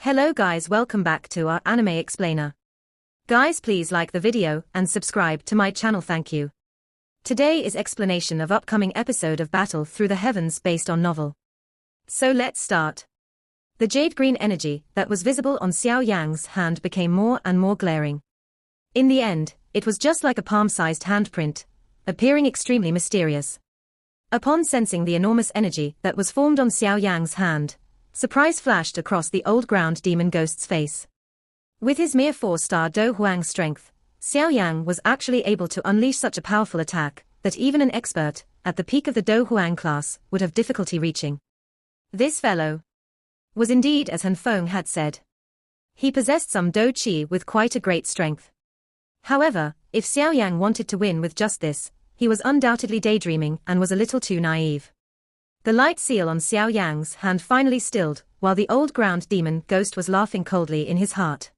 Hello guys, welcome back to our anime explainer. Guys, please like the video and subscribe to my channel, thank you. Today is explanation of upcoming episode of Battle Through the Heavens based on novel. So let's start. The jade green energy that was visible on Xiao Yan's hand became more and more glaring. In the end, it was just like a palm-sized handprint, appearing extremely mysterious. Upon sensing the enormous energy that was formed on Xiao Yan's hand, surprise flashed across the old ground demon ghost's face. With his mere 4-star Do Huang strength, Xiao Yan was actually able to unleash such a powerful attack that even an expert, at the peak of the Do Huang class, would have difficulty reaching. This fellow was indeed as Han Feng had said. He possessed some Do Qi with quite a great strength. However, if Xiao Yan wanted to win with just this, he was undoubtedly daydreaming and was a little too naive. The light seal on Xiao Yan's hand finally stilled, while the old ground demon ghost was laughing coldly in his heart.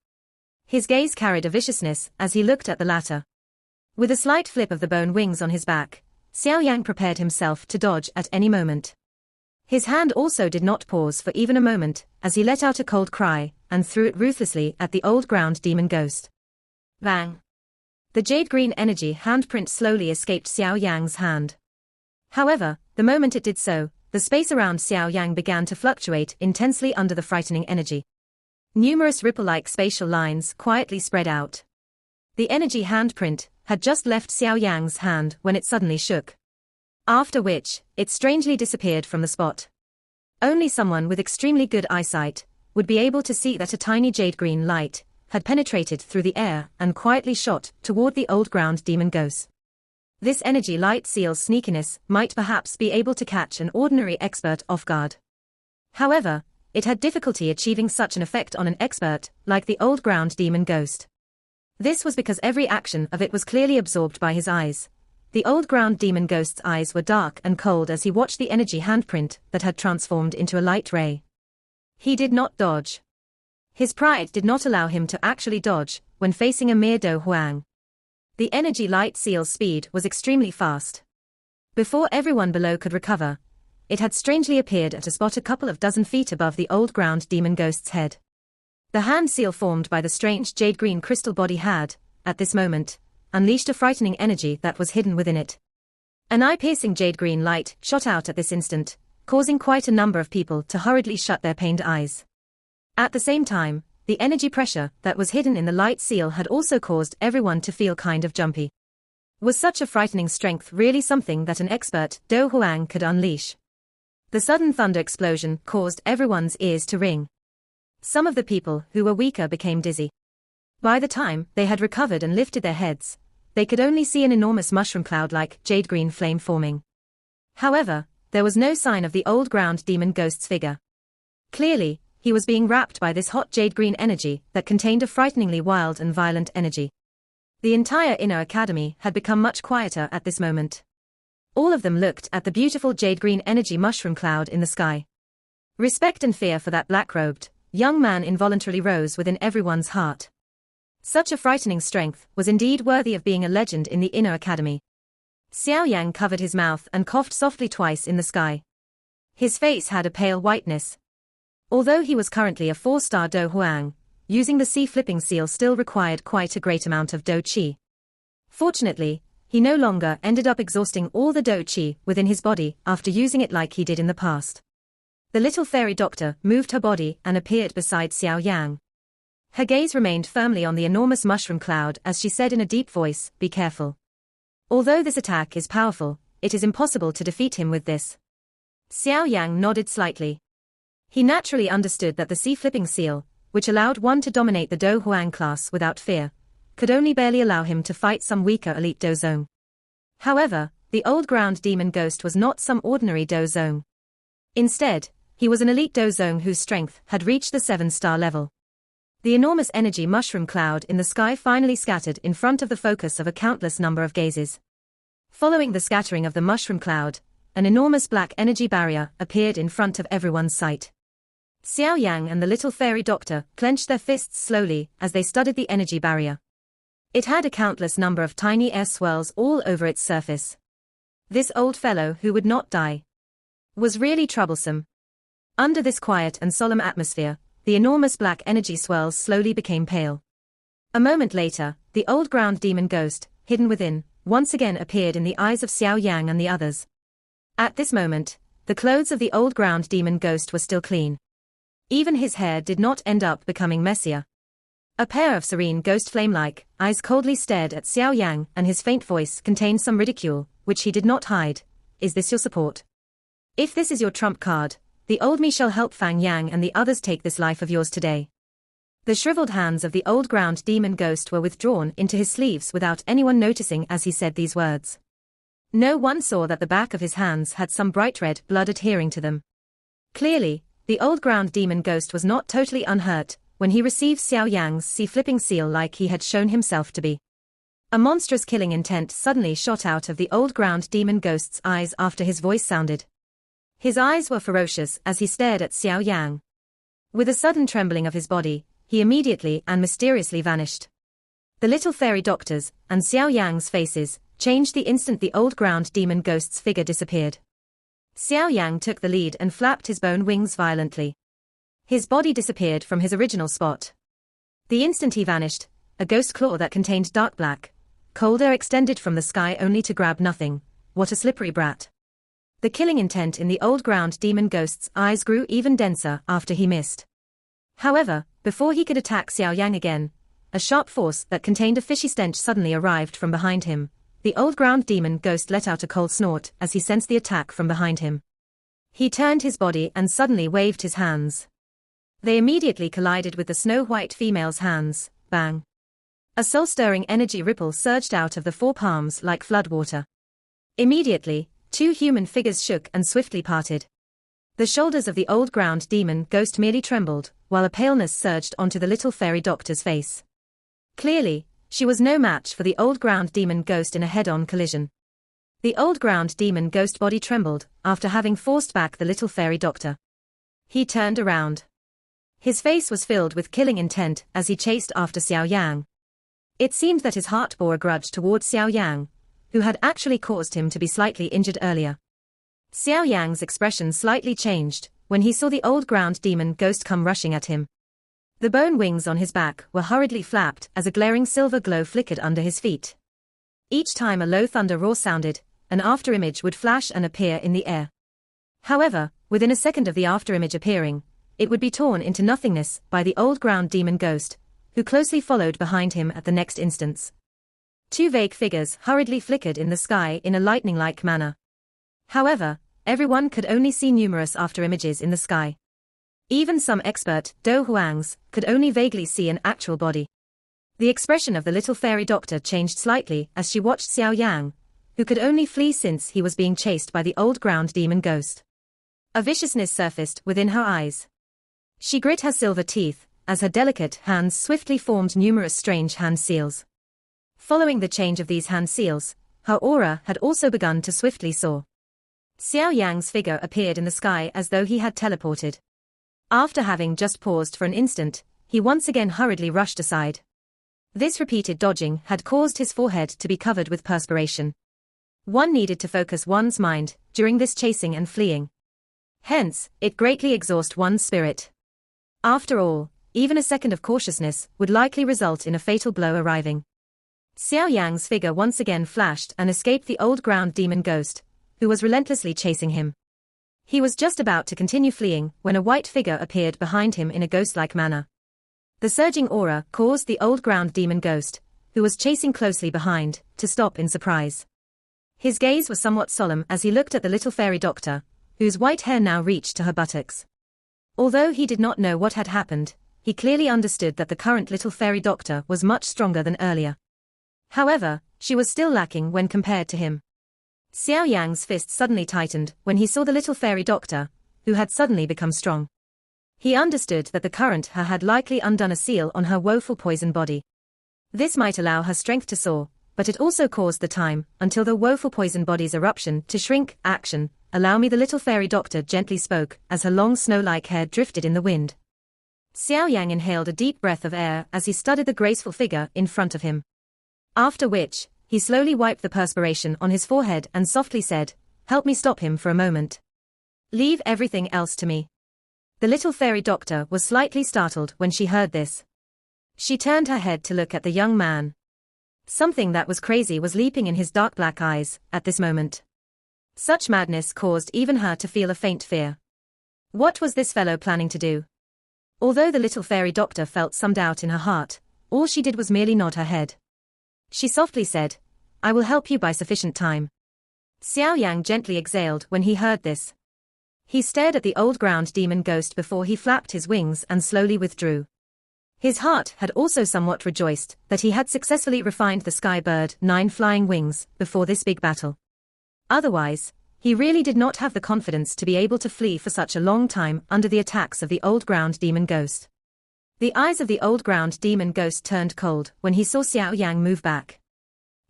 His gaze carried a viciousness as he looked at the latter. With a slight flip of the bone wings on his back, Xiao Yan prepared himself to dodge at any moment. His hand also did not pause for even a moment, as he let out a cold cry, and threw it ruthlessly at the old ground demon ghost. Bang! The jade green energy handprint slowly escaped Xiao Yan's hand. However, the moment it did so, the space around Xiao Yan began to fluctuate intensely under the frightening energy. Numerous ripple-like spatial lines quietly spread out. The energy handprint had just left Xiao Yan's hand when it suddenly shook. After which, it strangely disappeared from the spot. Only someone with extremely good eyesight would be able to see that a tiny jade green light had penetrated through the air and quietly shot toward the old ground demon ghost. This energy light seal's sneakiness might perhaps be able to catch an ordinary expert off guard. However, it had difficulty achieving such an effect on an expert like the old ground demon ghost. This was because every action of it was clearly absorbed by his eyes. The old ground demon ghost's eyes were dark and cold as he watched the energy handprint that had transformed into a light ray. He did not dodge. His pride did not allow him to actually dodge when facing a mere Do Huang. The energy light seal's speed was extremely fast. Before everyone below could recover, it had strangely appeared at a spot a couple of dozen feet above the old ground demon ghost's head. The hand seal formed by the strange jade green crystal body had, at this moment, unleashed a frightening energy that was hidden within it. An eye-piercing jade green light shot out at this instant, causing quite a number of people to hurriedly shut their pained eyes. At the same time, the energy pressure that was hidden in the light seal had also caused everyone to feel kind of jumpy. Was such a frightening strength really something that an expert Do Huang could unleash? The sudden thunder explosion caused everyone's ears to ring. Some of the people who were weaker became dizzy. By the time they had recovered and lifted their heads, they could only see an enormous mushroom cloud-like jade green flame forming. However, there was no sign of the old ground demon ghost's figure. Clearly, he was being wrapped by this hot jade green energy that contained a frighteningly wild and violent energy. The entire inner academy had become much quieter at this moment. All of them looked at the beautiful jade green energy mushroom cloud in the sky. Respect and fear for that black-robed young man involuntarily rose within everyone's heart. Such a frightening strength was indeed worthy of being a legend in the inner academy. Xiao Yan covered his mouth and coughed softly twice in the sky. His face had a pale whiteness. Although he was currently a 4-star Do Huang, using the sea-flipping seal still required quite a great amount of Do Qi. Fortunately, he no longer ended up exhausting all the Do Qi within his body after using it like he did in the past. The little fairy doctor moved her body and appeared beside Xiao Yan. Her gaze remained firmly on the enormous mushroom cloud as she said in a deep voice, "Be careful. Although this attack is powerful, it is impossible to defeat him with this." Xiao Yan nodded slightly. He naturally understood that the sea-flipping seal, which allowed one to dominate the Do Huang class without fear, could only barely allow him to fight some weaker elite Do Zone. However, the old ground demon ghost was not some ordinary Do Zone. Instead, he was an elite Do Zone whose strength had reached the 7-star level. The enormous energy mushroom cloud in the sky finally scattered in front of the focus of a countless number of gazes. Following the scattering of the mushroom cloud, an enormous black energy barrier appeared in front of everyone's sight. Xiao Yan and the little fairy doctor clenched their fists slowly as they studied the energy barrier. It had a countless number of tiny air swirls all over its surface. This old fellow who would not die was really troublesome. Under this quiet and solemn atmosphere, the enormous black energy swirls slowly became pale. A moment later, the old ground demon ghost, hidden within, once again appeared in the eyes of Xiao Yang and the others. At this moment, the clothes of the old ground demon ghost were still clean. Even his hair did not end up becoming messier. A pair of serene ghost flame-like eyes coldly stared at Xiao Yang, and his faint voice contained some ridicule, which he did not hide. Is this your support? If this is your trump card, the old me shall help Fang Yang and the others take this life of yours today. The shriveled hands of the old ground demon ghost were withdrawn into his sleeves without anyone noticing as he said these words. No one saw that the back of his hands had some bright red blood adhering to them. Clearly, the old ground demon ghost was not totally unhurt when he received Xiao Yang's sea-flipping seal like he had shown himself to be. A monstrous killing intent suddenly shot out of the old ground demon ghost's eyes after his voice sounded. His eyes were ferocious as he stared at Xiao Yang. With a sudden trembling of his body, he immediately and mysteriously vanished. The little fairy doctors and Xiao Yang's faces changed the instant the old ground demon ghost's figure disappeared. Xiao Yang took the lead and flapped his bone wings violently. His body disappeared from his original spot. The instant he vanished, a ghost claw that contained dark black, cold air extended from the sky only to grab nothing. What a slippery brat. The killing intent in the old ground demon ghost's eyes grew even denser after he missed. However, before he could attack Xiao Yang again, a sharp force that contained a fishy stench suddenly arrived from behind him. The old ground demon ghost let out a cold snort as he sensed the attack from behind him. He turned his body and suddenly waved his hands. They immediately collided with the snow-white female's hands. Bang! A soul-stirring energy ripple surged out of the four palms like floodwater. Immediately, two human figures shook and swiftly parted. The shoulders of the old ground demon ghost merely trembled, while a paleness surged onto the little fairy doctor's face. Clearly, she was no match for the old ground demon ghost in a head-on collision. The old ground demon ghost body trembled after having forced back the little fairy doctor. He turned around. His face was filled with killing intent as he chased after Xiao Yang. It seemed that his heart bore a grudge towards Xiao Yang, who had actually caused him to be slightly injured earlier. Xiao Yang's expression slightly changed when he saw the old ground demon ghost come rushing at him. The bone wings on his back were hurriedly flapped as a glaring silver glow flickered under his feet. Each time a low thunder roar sounded, an afterimage would flash and appear in the air. However, within a second of the afterimage appearing, it would be torn into nothingness by the old ground demon ghost, who closely followed behind him at the next instance. Two vague figures hurriedly flickered in the sky in a lightning-like manner. However, everyone could only see numerous afterimages in the sky. Even some expert Do Huangs could only vaguely see an actual body. The expression of the little fairy doctor changed slightly as she watched Xiao Yang, who could only flee since he was being chased by the old ground demon ghost. A viciousness surfaced within her eyes. She grit her silver teeth as her delicate hands swiftly formed numerous strange hand seals. Following the change of these hand seals, her aura had also begun to swiftly soar. Xiao Yang's figure appeared in the sky as though he had teleported. After having just paused for an instant, he once again hurriedly rushed aside. This repeated dodging had caused his forehead to be covered with perspiration. One needed to focus one's mind during this chasing and fleeing. Hence, it greatly exhausts one's spirit. After all, even a second of cautiousness would likely result in a fatal blow arriving. Xiao Yang's figure once again flashed and escaped the old ground demon ghost, who was relentlessly chasing him. He was just about to continue fleeing when a white figure appeared behind him in a ghost-like manner. The surging aura caused the old ground demon ghost, who was chasing closely behind, to stop in surprise. His gaze was somewhat solemn as he looked at the little fairy doctor, whose white hair now reached to her buttocks. Although he did not know what had happened, he clearly understood that the current little fairy doctor was much stronger than earlier. However, she was still lacking when compared to him. Xiao Yang's fist suddenly tightened when he saw the little fairy doctor, who had suddenly become strong. He understood that the current her had likely undone a seal on her woeful poison body. This might allow her strength to soar, but it also caused the time until the woeful poison body's eruption to shrink. Action, allow me, the little fairy doctor gently spoke as her long snow-like hair drifted in the wind. Xiao Yang inhaled a deep breath of air as he studied the graceful figure in front of him. After which, he slowly wiped the perspiration on his forehead and softly said, "Help me stop him for a moment. Leave everything else to me." The little fairy doctor was slightly startled when she heard this. She turned her head to look at the young man. Something that was crazy was leaping in his dark black eyes at this moment. Such madness caused even her to feel a faint fear. What was this fellow planning to do? Although the little fairy doctor felt some doubt in her heart, all she did was merely nod her head. She softly said, "I will help you by sufficient time." Xiao Yan gently exhaled when he heard this. He stared at the old ground demon ghost before he flapped his wings and slowly withdrew. His heart had also somewhat rejoiced that he had successfully refined the sky bird 9 flying wings before this big battle. Otherwise, he really did not have the confidence to be able to flee for such a long time under the attacks of the old ground demon ghost. The eyes of the old ground demon ghost turned cold when he saw Xiao Yang move back.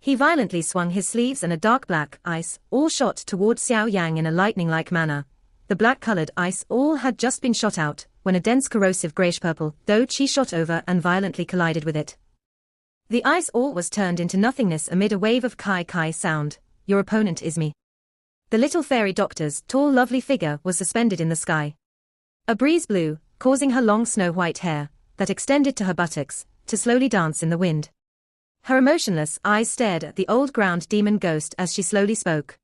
He violently swung his sleeves and a dark black ice all shot toward Xiao Yang in a lightning-like manner. The black-colored ice all had just been shot out when a dense corrosive grayish-purple dough-chi shot over and violently collided with it. The ice all was turned into nothingness amid a wave of kai-kai sound. "Your opponent is me." The little fairy doctor's tall lovely figure was suspended in the sky. A breeze blew, causing her long snow-white hair, that extended to her buttocks, to slowly dance in the wind. Her emotionless eyes stared at the old ground demon ghost as she slowly spoke.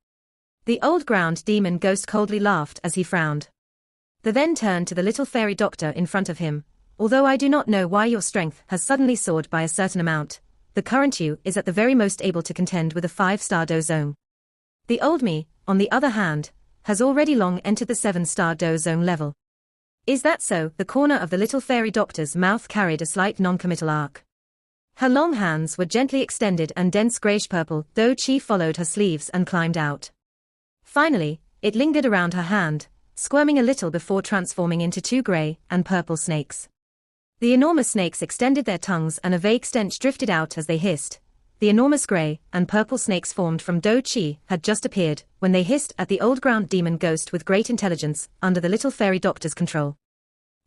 The old ground demon ghost coldly laughed as he frowned. The then turned to the little fairy doctor in front of him. "Although I do not know why your strength has suddenly soared by a certain amount, the current you is at the very most able to contend with a 5-star do zone. The old me, on the other hand, has already long entered the 7-star do zone level." "Is that so?" The corner of the little fairy doctor's mouth carried a slight non-committal arc. Her long hands were gently extended and dense grayish-purple dough-chi followed her sleeves and climbed out. Finally, it lingered around her hand, squirming a little before transforming into 2 gray and purple snakes. The enormous snakes extended their tongues and a vague stench drifted out as they hissed. The enormous gray and purple snakes formed from dough-chi had just appeared when they hissed at the old ground demon ghost with great intelligence under the little fairy doctor's control.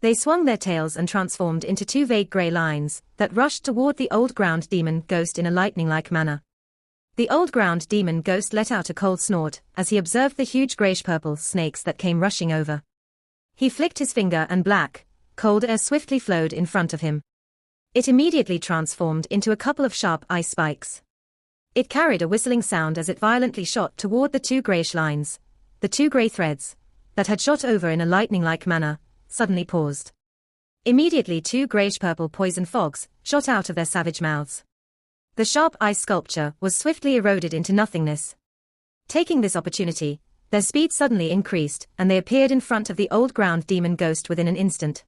They swung their tails and transformed into 2 vague gray lines that rushed toward the old ground demon ghost in a lightning-like manner. The old ground demon ghost let out a cold snort as he observed the huge grayish-purple snakes that came rushing over. He flicked his finger and black, cold air swiftly flowed in front of him. It immediately transformed into a couple of sharp ice spikes. It carried a whistling sound as it violently shot toward the 2 grayish lines. The 2 gray threads, that had shot over in a lightning-like manner, suddenly paused. Immediately 2 grayish-purple poison fogs shot out of their savage mouths. The sharp ice sculpture was swiftly eroded into nothingness. Taking this opportunity, their speed suddenly increased and they appeared in front of the old ground demon ghost within an instant.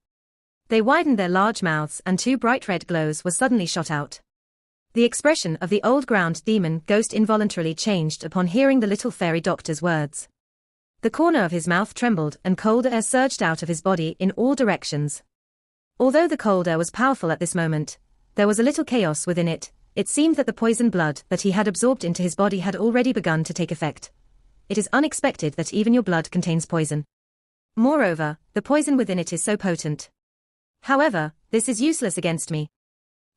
They widened their large mouths and 2 bright red glows were suddenly shot out. The expression of the old ground demon ghost involuntarily changed upon hearing the little fairy doctor's words. The corner of his mouth trembled and cold air surged out of his body in all directions. Although the cold air was powerful at this moment, there was a little chaos within it. It seemed that the poison blood that he had absorbed into his body had already begun to take effect. It is unexpected that even your blood contains poison. Moreover, the poison within it is so potent. However, this is useless against me.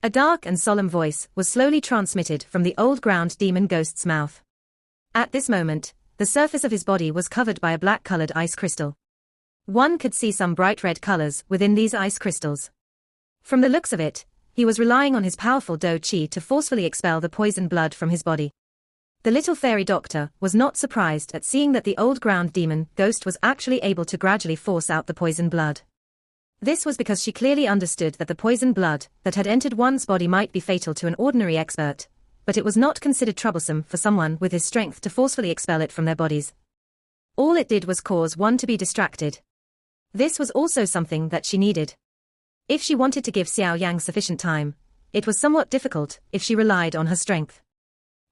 A dark and solemn voice was slowly transmitted from the old ground demon ghost's mouth. At this moment, the surface of his body was covered by a black-colored ice crystal. One could see some bright red colors within these ice crystals. From the looks of it, he was relying on his powerful dough-chi to forcefully expel the poison blood from his body. The little fairy doctor was not surprised at seeing that the old ground demon ghost was actually able to gradually force out the poison blood. This was because she clearly understood that the poison blood that had entered one's body might be fatal to an ordinary expert, but it was not considered troublesome for someone with his strength to forcefully expel it from their bodies. All it did was cause one to be distracted. This was also something that she needed. If she wanted to give Xiao Yang sufficient time, it was somewhat difficult if she relied on her strength.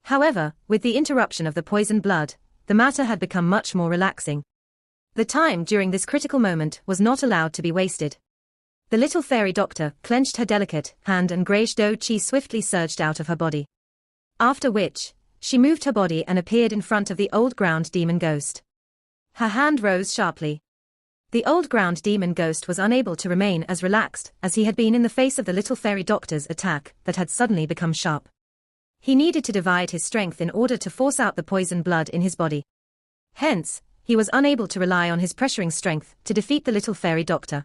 However, with the interruption of the poison blood, the matter had become much more relaxing. The time during this critical moment was not allowed to be wasted. The little fairy doctor clenched her delicate hand and greyish dough-chi swiftly surged out of her body. After which, she moved her body and appeared in front of the old ground demon ghost. Her hand rose sharply. The old ground demon ghost was unable to remain as relaxed as he had been in the face of the little fairy doctor's attack that had suddenly become sharp. He needed to divide his strength in order to force out the poison blood in his body. Hence, he was unable to rely on his pressuring strength to defeat the little fairy doctor.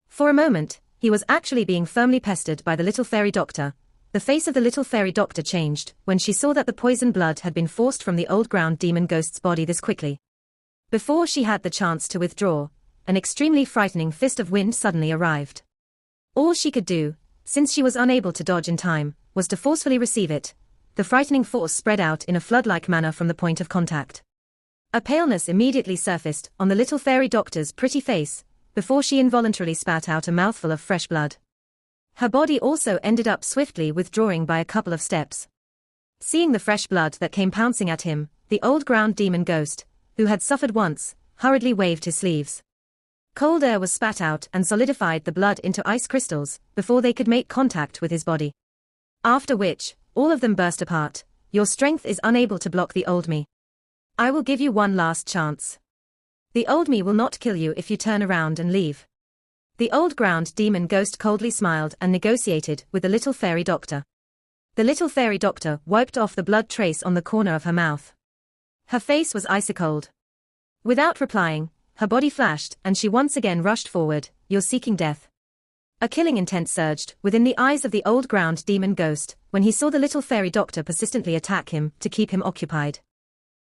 For a moment, he was actually being firmly pestered by the little fairy doctor. The face of the little fairy doctor changed when she saw that the poison blood had been forced from the old ground demon ghost's body this quickly. Before she had the chance to withdraw, an extremely frightening fist of wind suddenly arrived. All she could do, since she was unable to dodge in time, was to forcefully receive it. The frightening force spread out in a flood-like manner from the point of contact. A paleness immediately surfaced on the little fairy doctor's pretty face, before she involuntarily spat out a mouthful of fresh blood. Her body also ended up swiftly withdrawing by a couple of steps. Seeing the fresh blood that came pouncing at him, the old ground demon ghost, who had suffered once, hurriedly waved his sleeves. Cold air was spat out and solidified the blood into ice crystals before they could make contact with his body. After which, all of them burst apart. Your strength is unable to block the old me. I will give you one last chance. The old me will not kill you if you turn around and leave. The old ground demon ghost coldly smiled and negotiated with the little fairy doctor. The little fairy doctor wiped off the blood trace on the corner of her mouth. Her face was icy cold. Without replying, her body flashed and she once again rushed forward. You're seeking death. A killing intent surged within the eyes of the old ground demon ghost when he saw the little fairy doctor persistently attack him to keep him occupied.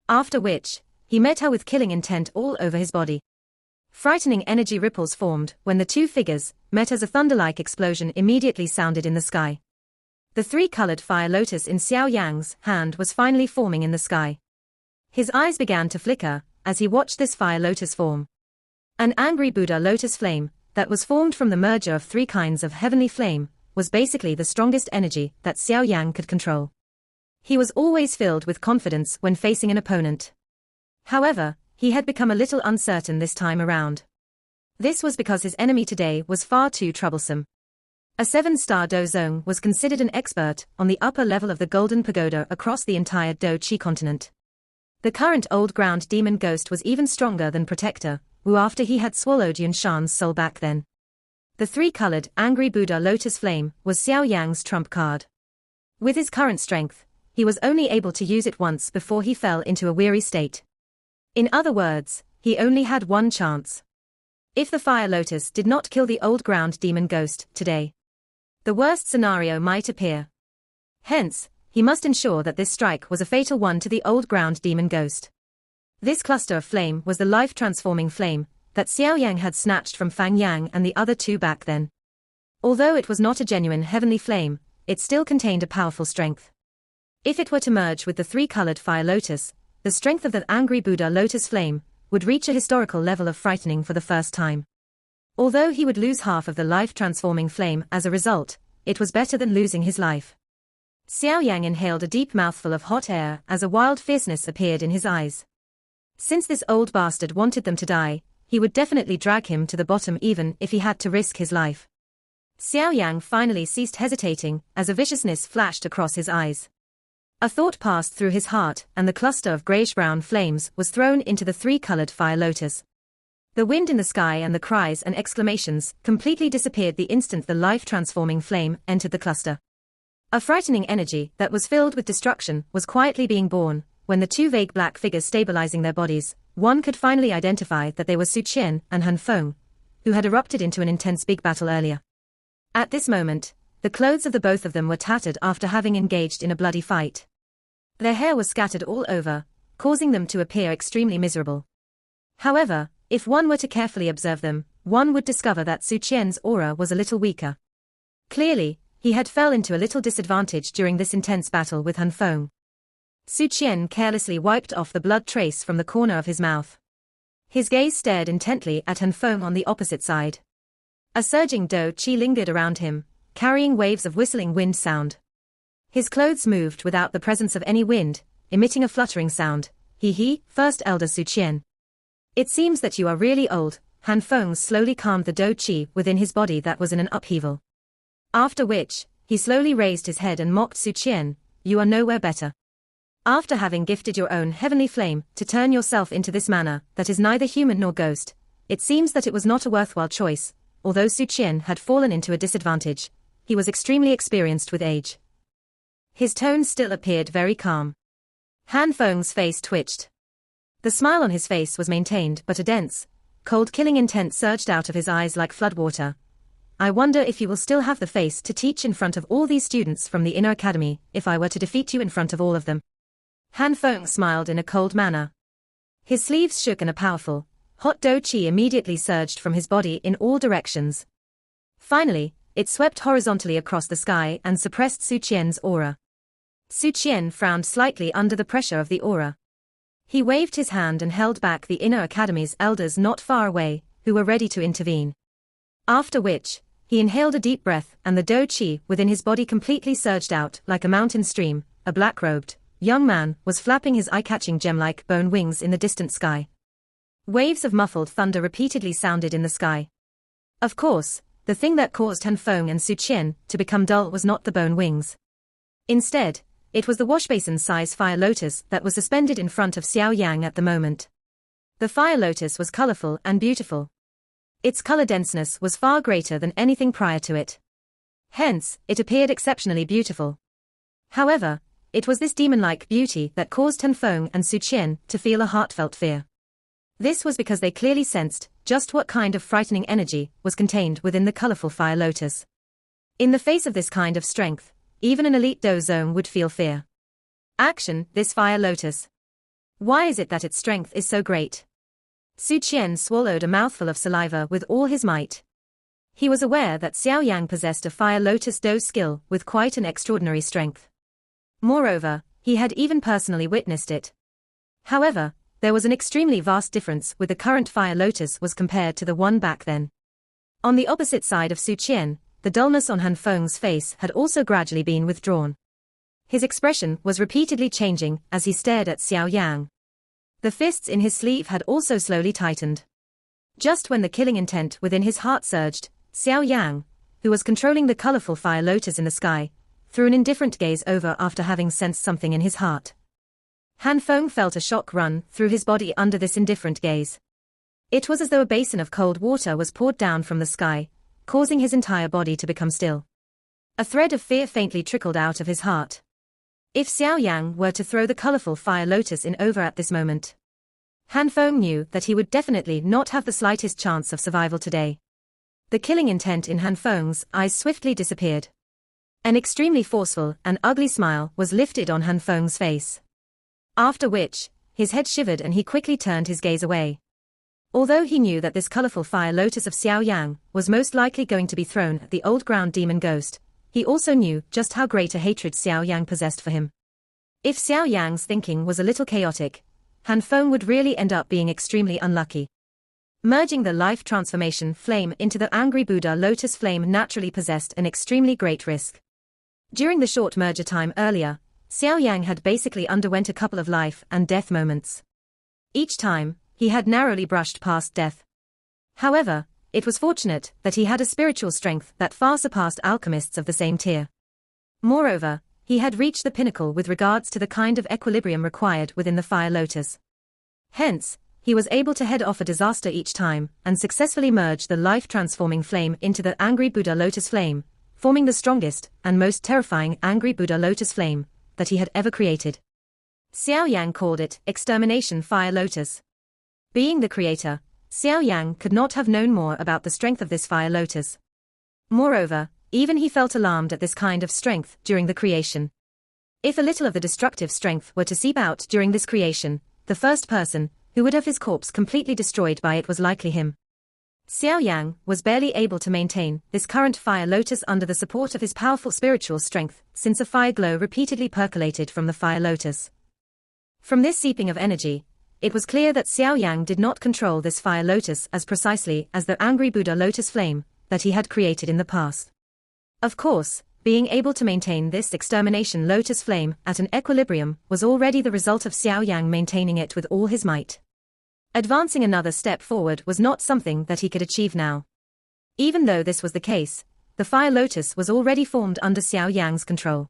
After which, he met her with killing intent all over his body. Frightening energy ripples formed when the two figures met as a thunder-like explosion immediately sounded in the sky. The three-colored fire lotus in Xiao Yan's hand was finally forming in the sky. His eyes began to flicker as he watched this fire lotus form. An angry Buddha lotus flame that was formed from the merger of three kinds of heavenly flame was basically the strongest energy that Xiao Yan could control. He was always filled with confidence when facing an opponent. However, he had become a little uncertain this time around. This was because his enemy today was far too troublesome. A 7-star Do Zone was considered an expert on the upper level of the Golden Pagoda across the entire Do Chi continent. The current old ground demon ghost was even stronger than Protector, Wu after he had swallowed Yun Shan's soul back then. The three-colored angry Buddha lotus flame was Xiao Yang's trump card. With his current strength, he was only able to use it once before he fell into a weary state. In other words, he only had one chance. If the fire lotus did not kill the old ground demon ghost today, the worst scenario might appear. Hence, he must ensure that this strike was a fatal one to the old ground demon ghost. This cluster of flame was the life-transforming flame that Xiao Yang had snatched from Fang Yang and the other two back then. Although it was not a genuine heavenly flame, it still contained a powerful strength. If it were to merge with the three-colored fire lotus, the strength of the angry Buddha lotus flame would reach a historical level of frightening for the first time. Although he would lose half of the life-transforming flame as a result, it was better than losing his life. Xiao Yang inhaled a deep mouthful of hot air as a wild fierceness appeared in his eyes. Since this old bastard wanted them to die, he would definitely drag him to the bottom even if he had to risk his life. Xiao Yang finally ceased hesitating as a viciousness flashed across his eyes. A thought passed through his heart and the cluster of greyish-brown flames was thrown into the three-colored fire lotus. The wind in the sky and the cries and exclamations completely disappeared the instant the life-transforming flame entered the cluster. A frightening energy that was filled with destruction was quietly being born. When the two vague black figures stabilizing their bodies, one could finally identify that they were Su Qian and Han Feng, who had erupted into an intense big battle earlier. At this moment, the clothes of the both of them were tattered after having engaged in a bloody fight. Their hair was scattered all over, causing them to appear extremely miserable. However, if one were to carefully observe them, one would discover that Su Qian's aura was a little weaker. Clearly, he had fell into a little disadvantage during this intense battle with Han Feng. Su Qian carelessly wiped off the blood trace from the corner of his mouth. His gaze stared intently at Han Feng on the opposite side. A surging Do Chi lingered around him, carrying waves of whistling wind sound. His clothes moved without the presence of any wind, emitting a fluttering sound. He, first elder Su Qian. It seems that you are really old. Han Feng slowly calmed the Do Chi within his body that was in an upheaval. After which, he slowly raised his head and mocked Su Qian. You are nowhere better. After having gifted your own heavenly flame to turn yourself into this manner that is neither human nor ghost, it seems that it was not a worthwhile choice. Although Su Qian had fallen into a disadvantage, he was extremely experienced with age. His tone still appeared very calm. Han Feng's face twitched. The smile on his face was maintained, but a dense, cold killing intent surged out of his eyes like floodwater. I wonder if you will still have the face to teach in front of all these students from the inner academy, if I were to defeat you in front of all of them. Han Feng smiled in a cold manner. His sleeves shook and a powerful, hot dough chi immediately surged from his body in all directions. Finally, it swept horizontally across the sky and suppressed Su Qian's aura. Su Qian frowned slightly under the pressure of the aura. He waved his hand and held back the inner academy's elders not far away, who were ready to intervene. After which, he inhaled a deep breath and the dough chi within his body completely surged out like a mountain stream. A black-robed young man was flapping his eye-catching gem-like bone wings in the distant sky. Waves of muffled thunder repeatedly sounded in the sky. Of course, the thing that caused Han Feng and Su Qian to become dull was not the bone wings. Instead, it was the washbasin-size fire lotus that was suspended in front of Xiao Yan at the moment. The fire lotus was colorful and beautiful. Its color denseness was far greater than anything prior to it. Hence, it appeared exceptionally beautiful. However, it was this demon-like beauty that caused Han Feng and Su Qian to feel a heartfelt fear. This was because they clearly sensed just what kind of frightening energy was contained within the colorful fire lotus. In the face of this kind of strength, even an elite dozong would feel fear. Action, this fire lotus. Why is it that its strength is so great? Su Qian swallowed a mouthful of saliva with all his might. He was aware that Xiao Yang possessed a fire lotus dough skill with quite an extraordinary strength. Moreover, he had even personally witnessed it. However, there was an extremely vast difference with the current fire lotus was compared to the one back then. On the opposite side of Su Qian, the dullness on Han Feng's face had also gradually been withdrawn. His expression was repeatedly changing as he stared at Xiao Yang. The fists in his sleeve had also slowly tightened. Just when the killing intent within his heart surged, Xiao Yang, who was controlling the colorful fire lotus in the sky, threw an indifferent gaze over after having sensed something in his heart. Han Feng felt a shock run through his body under this indifferent gaze. It was as though a basin of cold water was poured down from the sky, causing his entire body to become still. A thread of fear faintly trickled out of his heart. If Xiao Yang were to throw the colorful fire lotus in over at this moment, Han Feng knew that he would definitely not have the slightest chance of survival today. The killing intent in Han Feng's eyes swiftly disappeared. An extremely forceful and ugly smile was lifted on Han Feng's face. After which, his head shivered and he quickly turned his gaze away. Although he knew that this colorful fire lotus of Xiao Yang was most likely going to be thrown at the old ground demon ghost, he also knew just how great a hatred Xiao Yang possessed for him. If Xiao Yang's thinking was a little chaotic, Han Feng would really end up being extremely unlucky. Merging the life transformation flame into the angry Buddha lotus flame naturally possessed an extremely great risk. During the short merger time earlier, Xiao Yang had basically underwent a couple of life and death moments. Each time, he had narrowly brushed past death. However, it was fortunate that he had a spiritual strength that far surpassed alchemists of the same tier. Moreover, he had reached the pinnacle with regards to the kind of equilibrium required within the fire lotus. Hence, he was able to head off a disaster each time and successfully merge the life-transforming flame into the angry Buddha lotus flame, forming the strongest and most terrifying angry Buddha lotus flame that he had ever created. Xiao Yang called it extermination fire lotus. Being the creator, Xiao Yang could not have known more about the strength of this fire lotus. Moreover, even he felt alarmed at this kind of strength during the creation. If a little of the destructive strength were to seep out during this creation, the first person who would have his corpse completely destroyed by it was likely him. Xiao Yang was barely able to maintain this current fire lotus under the support of his powerful spiritual strength, since a fire glow repeatedly percolated from the fire lotus. From this seeping of energy, it was clear that Xiao Yang did not control this fire lotus as precisely as the angry Buddha lotus flame that he had created in the past. Of course, being able to maintain this extermination lotus flame at an equilibrium was already the result of Xiao Yang maintaining it with all his might. Advancing another step forward was not something that he could achieve now. Even though this was the case, the fire lotus was already formed under Xiao Yang's control.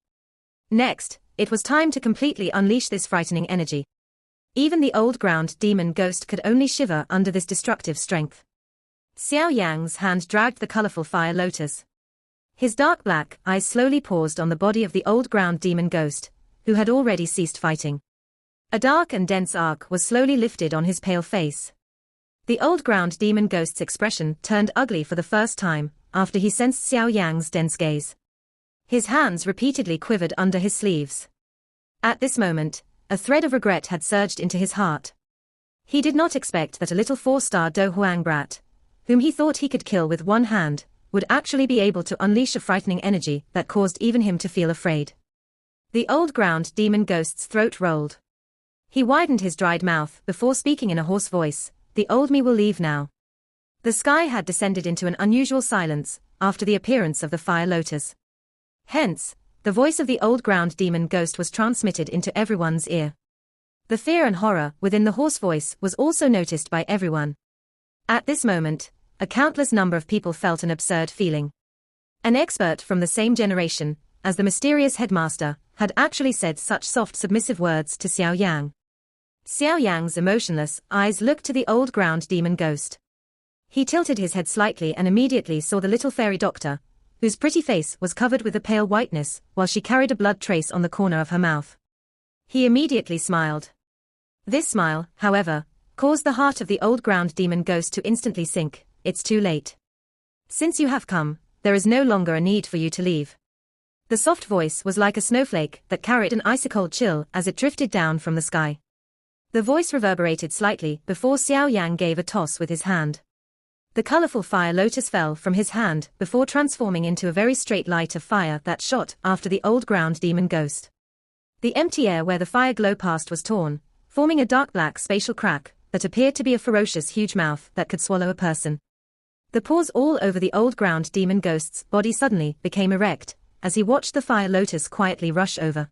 Next, it was time to completely unleash this frightening energy. Even the old ground demon ghost could only shiver under this destructive strength. Xiao Yang's hand dragged the colorful fire lotus. His dark black eyes slowly paused on the body of the old ground demon ghost, who had already ceased fighting. A dark and dense arc was slowly lifted on his pale face. The old ground demon ghost's expression turned ugly for the first time, after he sensed Xiao Yan's dense gaze. His hands repeatedly quivered under his sleeves. At this moment, a thread of regret had surged into his heart. He did not expect that a little 4-star Do Huang brat, whom he thought he could kill with one hand, would actually be able to unleash a frightening energy that caused even him to feel afraid. The old ground demon ghost's throat rolled. He widened his dried mouth before speaking in a hoarse voice, "The old me will leave now." The sky had descended into an unusual silence after the appearance of the fire lotus. Hence, the voice of the old ground demon ghost was transmitted into everyone's ear. The fear and horror within the hoarse voice was also noticed by everyone. At this moment, a countless number of people felt an absurd feeling. An expert from the same generation as the mysterious headmaster had actually said such soft submissive words to Xiao Yang. Xiao Yang's emotionless eyes looked to the old ground demon ghost. He tilted his head slightly and immediately saw the little fairy doctor, whose pretty face was covered with a pale whiteness while she carried a blood trace on the corner of her mouth. He immediately smiled. This smile, however, caused the heart of the old ground demon ghost to instantly sink. "It's too late. Since you have come, there is no longer a need for you to leave." The soft voice was like a snowflake that carried an icy-cold chill as it drifted down from the sky. The voice reverberated slightly before Xiao Yang gave a toss with his hand. The colorful fire lotus fell from his hand before transforming into a very straight light of fire that shot after the old ground demon ghost. The empty air where the fire glow passed was torn, forming a dark black spatial crack that appeared to be a ferocious huge mouth that could swallow a person. The pores all over the old ground demon ghost's body suddenly became erect as he watched the fire lotus quietly rush over.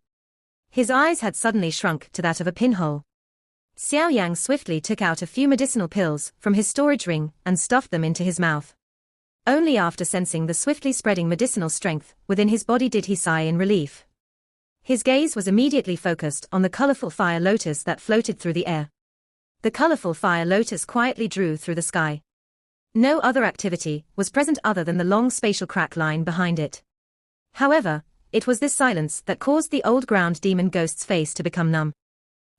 His eyes had suddenly shrunk to that of a pinhole. Xiao Yang swiftly took out a few medicinal pills from his storage ring and stuffed them into his mouth. Only after sensing the swiftly spreading medicinal strength within his body did he sigh in relief. His gaze was immediately focused on the colorful fire lotus that floated through the air. The colorful fire lotus quietly drew through the sky. No other activity was present other than the long spatial crack line behind it. However, it was this silence that caused the old ground demon ghost's face to become numb.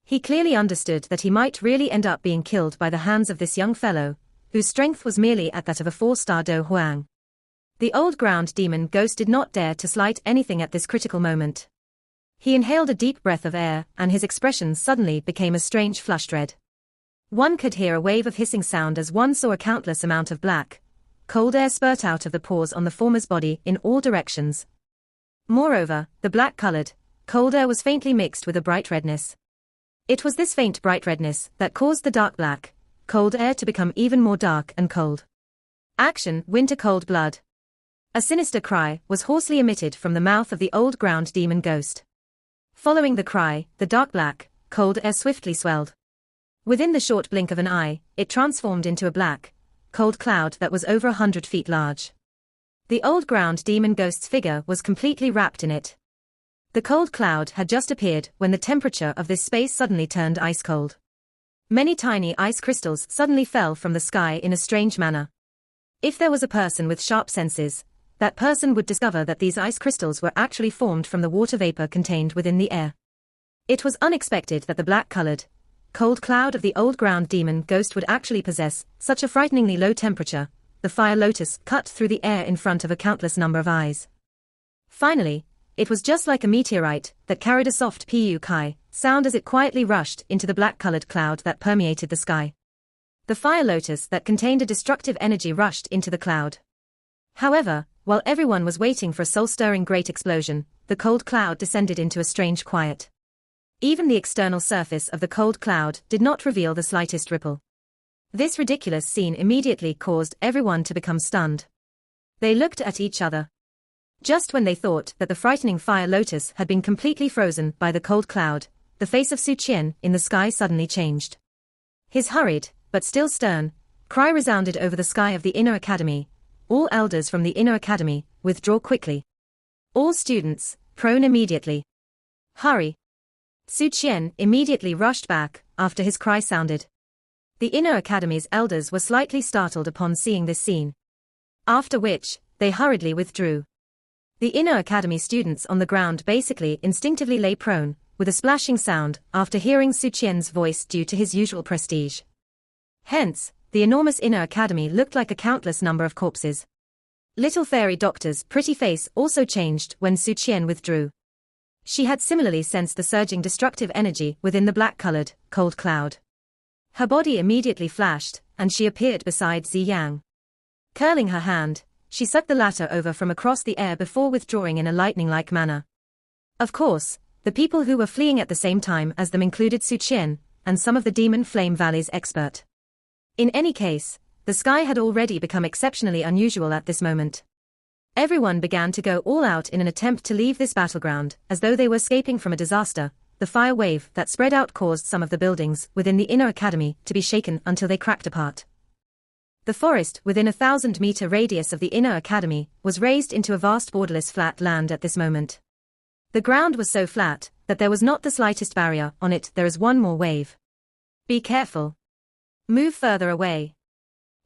He clearly understood that he might really end up being killed by the hands of this young fellow, whose strength was merely at that of a 4-star Do Huang. The old ground demon ghost did not dare to slight anything at this critical moment. He inhaled a deep breath of air and his expression suddenly became a strange flushed red. One could hear a wave of hissing sound as one saw a countless amount of black, cold air spurt out of the pores on the former's body in all directions. Moreover, the black-colored, cold air was faintly mixed with a bright redness. It was this faint bright redness that caused the dark black, cold air to become even more dark and cold. Action, winter cold blood. A sinister cry was hoarsely emitted from the mouth of the old ground demon ghost. Following the cry, the dark black, cold air swiftly swelled. Within the short blink of an eye, it transformed into a black, cold cloud that was over 100 feet large. The old ground demon ghost's figure was completely wrapped in it. The cold cloud had just appeared when the temperature of this space suddenly turned ice cold. Many tiny ice crystals suddenly fell from the sky in a strange manner. If there was a person with sharp senses, that person would discover that these ice crystals were actually formed from the water vapor contained within the air. It was unexpected that the black-colored, cold cloud of the old ground demon ghost would actually possess such a frighteningly low temperature. The fire lotus cut through the air in front of a countless number of eyes. Finally, it was just like a meteorite that carried a soft pu-kai sound as it quietly rushed into the black-colored cloud that permeated the sky. The fire lotus that contained a destructive energy rushed into the cloud. However, while everyone was waiting for a soul-stirring great explosion, the cold cloud descended into a strange quiet. Even the external surface of the cold cloud did not reveal the slightest ripple. This ridiculous scene immediately caused everyone to become stunned. They looked at each other. Just when they thought that the frightening fire lotus had been completely frozen by the cold cloud, the face of Su Qian in the sky suddenly changed. His hurried, but still stern, cry resounded over the sky of the inner academy. All elders from the inner academy, withdraw quickly. All students, prone immediately. Hurry. Su Qian immediately rushed back after his cry sounded. The inner academy's elders were slightly startled upon seeing this scene. After which, they hurriedly withdrew. The inner academy students on the ground basically instinctively lay prone, with a splashing sound after hearing Su Qian's voice due to his usual prestige. Hence, the enormous inner academy looked like a countless number of corpses. Little fairy doctor's pretty face also changed when Su Qian withdrew. She had similarly sensed the surging destructive energy within the black-colored, cold cloud. Her body immediately flashed, and she appeared beside Xiao Yan. Curling her hand, she sucked the latter over from across the air before withdrawing in a lightning-like manner. Of course, the people who were fleeing at the same time as them included Su Qian, and some of the Demon Flame Valley's expert. In any case, the sky had already become exceptionally unusual at this moment. Everyone began to go all out in an attempt to leave this battleground, as though they were escaping from a disaster. The fire wave that spread out caused some of the buildings within the inner academy to be shaken until they cracked apart. The forest within a 1,000-meter radius of the inner academy was raised into a vast borderless flat land at this moment. The ground was so flat that there was not the slightest barrier on it. There is one more wave. Be careful. Move further away.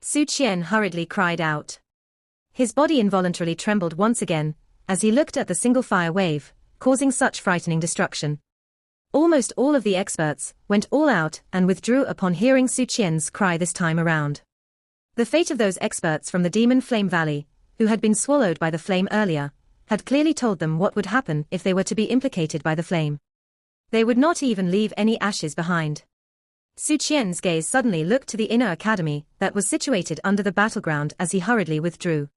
Su Qian hurriedly cried out. His body involuntarily trembled once again, as he looked at the single fire wave, causing such frightening destruction. Almost all of the experts went all out and withdrew upon hearing Su Qian's cry this time around. The fate of those experts from the Demon Flame Valley, who had been swallowed by the flame earlier, had clearly told them what would happen if they were to be implicated by the flame. They would not even leave any ashes behind. Su Qian's gaze suddenly looked to the inner academy that was situated under the battleground as he hurriedly withdrew.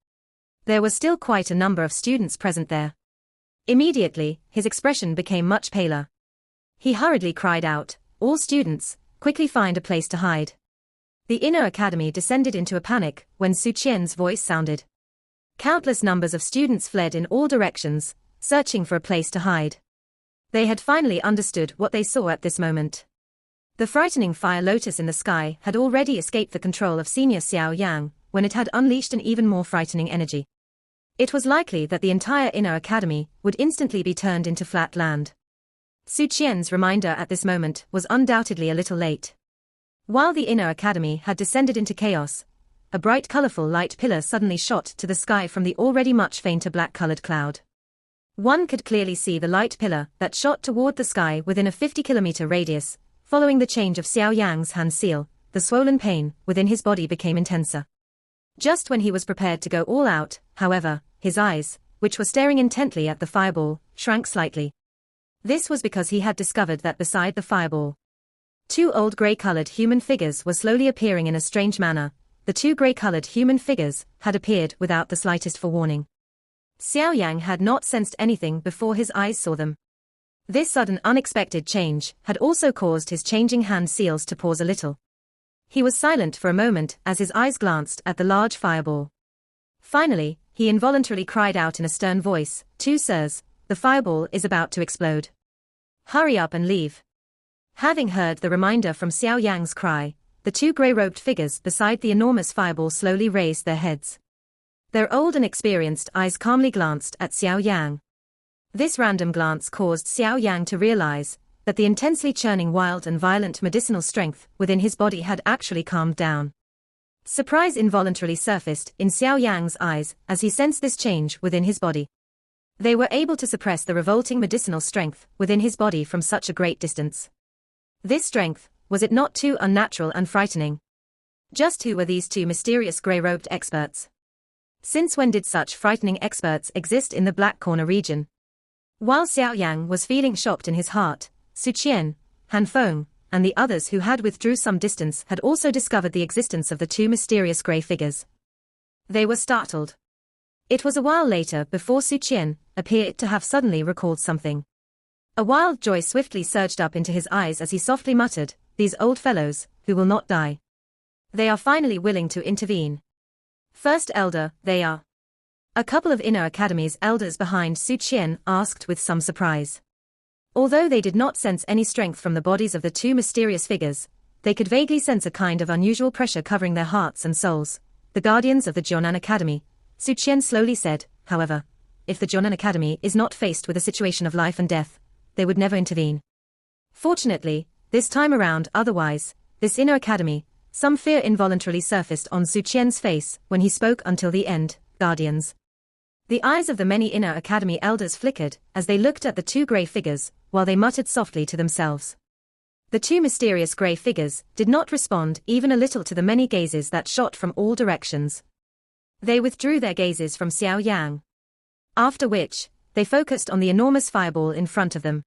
There were still quite a number of students present there. Immediately, his expression became much paler. He hurriedly cried out, "All students, quickly find a place to hide." The inner academy descended into a panic when Su Qian's voice sounded. Countless numbers of students fled in all directions, searching for a place to hide. They had finally understood what they saw at this moment. The frightening fire lotus in the sky had already escaped the control of senior Xiao Yan when it had unleashed an even more frightening energy. It was likely that the entire inner academy would instantly be turned into flat land. Su Qian's reminder at this moment was undoubtedly a little late. While the inner academy had descended into chaos, a bright colorful light pillar suddenly shot to the sky from the already much fainter black-colored cloud. One could clearly see the light pillar that shot toward the sky within a 50-kilometer radius. Following the change of Xiao Yang's hand seal, the swollen pain within his body became intenser. Just when he was prepared to go all out, however, his eyes, which were staring intently at the fireball, shrank slightly. This was because he had discovered that beside the fireball, two old grey-colored human figures were slowly appearing in a strange manner. The two grey-colored human figures had appeared without the slightest forewarning. Xiao Yang had not sensed anything before his eyes saw them. This sudden unexpected change had also caused his changing hand seals to pause a little. He was silent for a moment as his eyes glanced at the large fireball. Finally, he involuntarily cried out in a stern voice, "Two sirs, the fireball is about to explode. Hurry up and leave." Having heard the reminder from Xiao Yang's cry, the two grey-robed figures beside the enormous fireball slowly raised their heads. Their old and experienced eyes calmly glanced at Xiao Yang. This random glance caused Xiao Yang to realize that the intensely churning wild and violent medicinal strength within his body had actually calmed down. Surprise involuntarily surfaced in Xiao Yang's eyes as he sensed this change within his body. They were able to suppress the revolting medicinal strength within his body from such a great distance. This strength, was it not too unnatural and frightening? Just who were these two mysterious grey-robed experts? Since when did such frightening experts exist in the Black Corner region? While Xiao Yang was feeling shocked in his heart, Su Qian, Han Feng, and the others who had withdrew some distance had also discovered the existence of the two mysterious grey figures. They were startled. It was a while later before Su Qian appeared to have suddenly recalled something. A wild joy swiftly surged up into his eyes as he softly muttered, "These old fellows, who will not die. They are finally willing to intervene. First elder, they are." A couple of inner academy's elders behind Su Qian asked with some surprise. Although they did not sense any strength from the bodies of the two mysterious figures, they could vaguely sense a kind of unusual pressure covering their hearts and souls. "The guardians of the Jiunan Academy," Su Qian slowly said. "However, if the Jiunan Academy is not faced with a situation of life and death, they would never intervene. Fortunately, this time around otherwise, this inner academy," some fear involuntarily surfaced on Su Qian's face when he spoke until the end. "Guardians. The eyes of the many inner academy elders flickered as they looked at the two grey figures, while they muttered softly to themselves. The two mysterious grey figures did not respond even a little to the many gazes that shot from all directions. They withdrew their gazes from Xiao Yan. After which, they focused on the enormous fireball in front of them.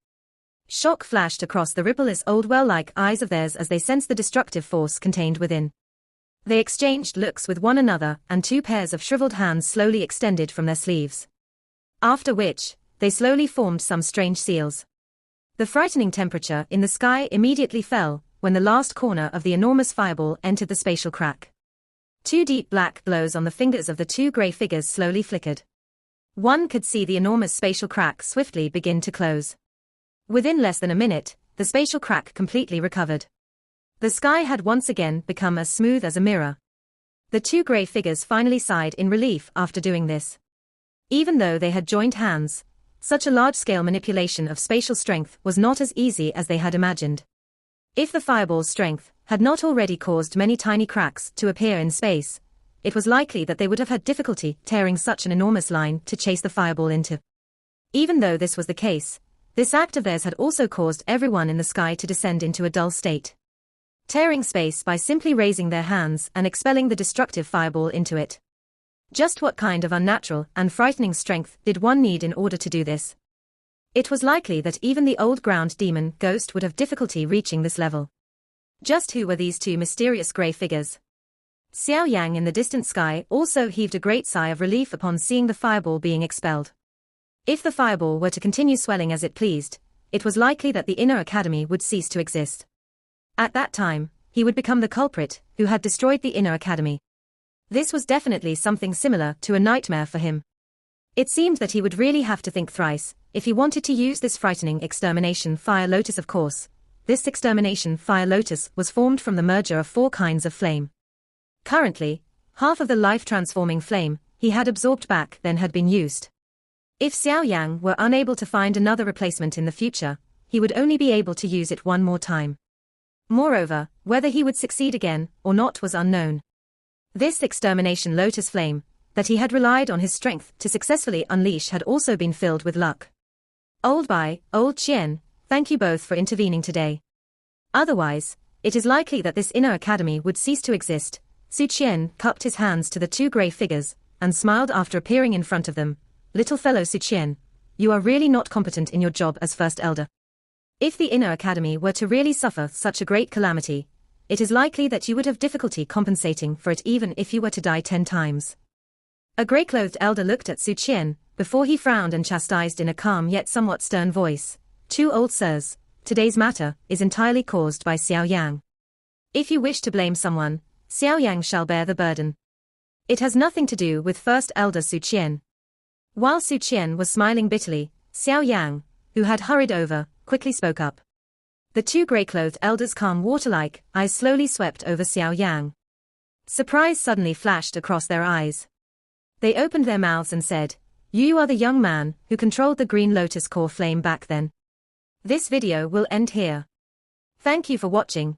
Shock flashed across the rippleless old well-like eyes of theirs as they sensed the destructive force contained within. They exchanged looks with one another, and two pairs of shriveled hands slowly extended from their sleeves. After which, they slowly formed some strange seals. The frightening temperature in the sky immediately fell when the last corner of the enormous fireball entered the spatial crack. Two deep black glows on the fingers of the two grey figures slowly flickered. One could see the enormous spatial crack swiftly begin to close. Within less than a minute, the spatial crack completely recovered. The sky had once again become as smooth as a mirror. The two grey figures finally sighed in relief after doing this. Even though they had joined hands, such a large-scale manipulation of spatial strength was not as easy as they had imagined. If the fireball's strength had not already caused many tiny cracks to appear in space, it was likely that they would have had difficulty tearing such an enormous line to chase the fireball into. Even though this was the case, this act of theirs had also caused everyone in the sky to descend into a dull state. Tearing space by simply raising their hands and expelling the destructive fireball into it. Just what kind of unnatural and frightening strength did one need in order to do this? It was likely that even the old ground demon ghost would have difficulty reaching this level. Just who were these two mysterious grey figures? Xiao Yang in the distant sky also heaved a great sigh of relief upon seeing the fireball being expelled. If the fireball were to continue swelling as it pleased, it was likely that the inner academy would cease to exist. At that time, he would become the culprit who had destroyed the inner academy. This was definitely something similar to a nightmare for him. It seemed that he would really have to think thrice if he wanted to use this frightening extermination fire lotus. Of course, this extermination fire lotus was formed from the merger of 4 kinds of flame. Currently, half of the life-transforming flame he had absorbed back then had been used. If Xiao Yang were unable to find another replacement in the future, he would only be able to use it one more time. Moreover, whether he would succeed again or not was unknown. This extermination lotus flame that he had relied on his strength to successfully unleash had also been filled with luck. Old Bai, Old Qian, thank you both for intervening today. Otherwise, it is likely that this inner academy would cease to exist. Su Qian cupped his hands to the two grey figures and smiled after appearing in front of them. Little fellow Su Qian, you are really not competent in your job as first elder. If the inner academy were to really suffer such a great calamity, it is likely that you would have difficulty compensating for it even if you were to die 10 times. A grey-clothed elder looked at Su Qian before he frowned and chastised in a calm yet somewhat stern voice. Two old sirs, today's matter is entirely caused by Xiao Yang. If you wish to blame someone, Xiao Yang shall bear the burden. It has nothing to do with first elder Su Qian. While Su Qian was smiling bitterly, Xiao Yang, who had hurried over, quickly spoke up. The two grey-clothed elders' calm water-like eyes slowly swept over Xiao Yang. Surprise suddenly flashed across their eyes. They opened their mouths and said, "You are the young man who controlled the green lotus core flame back then." This video will end here. Thank you for watching.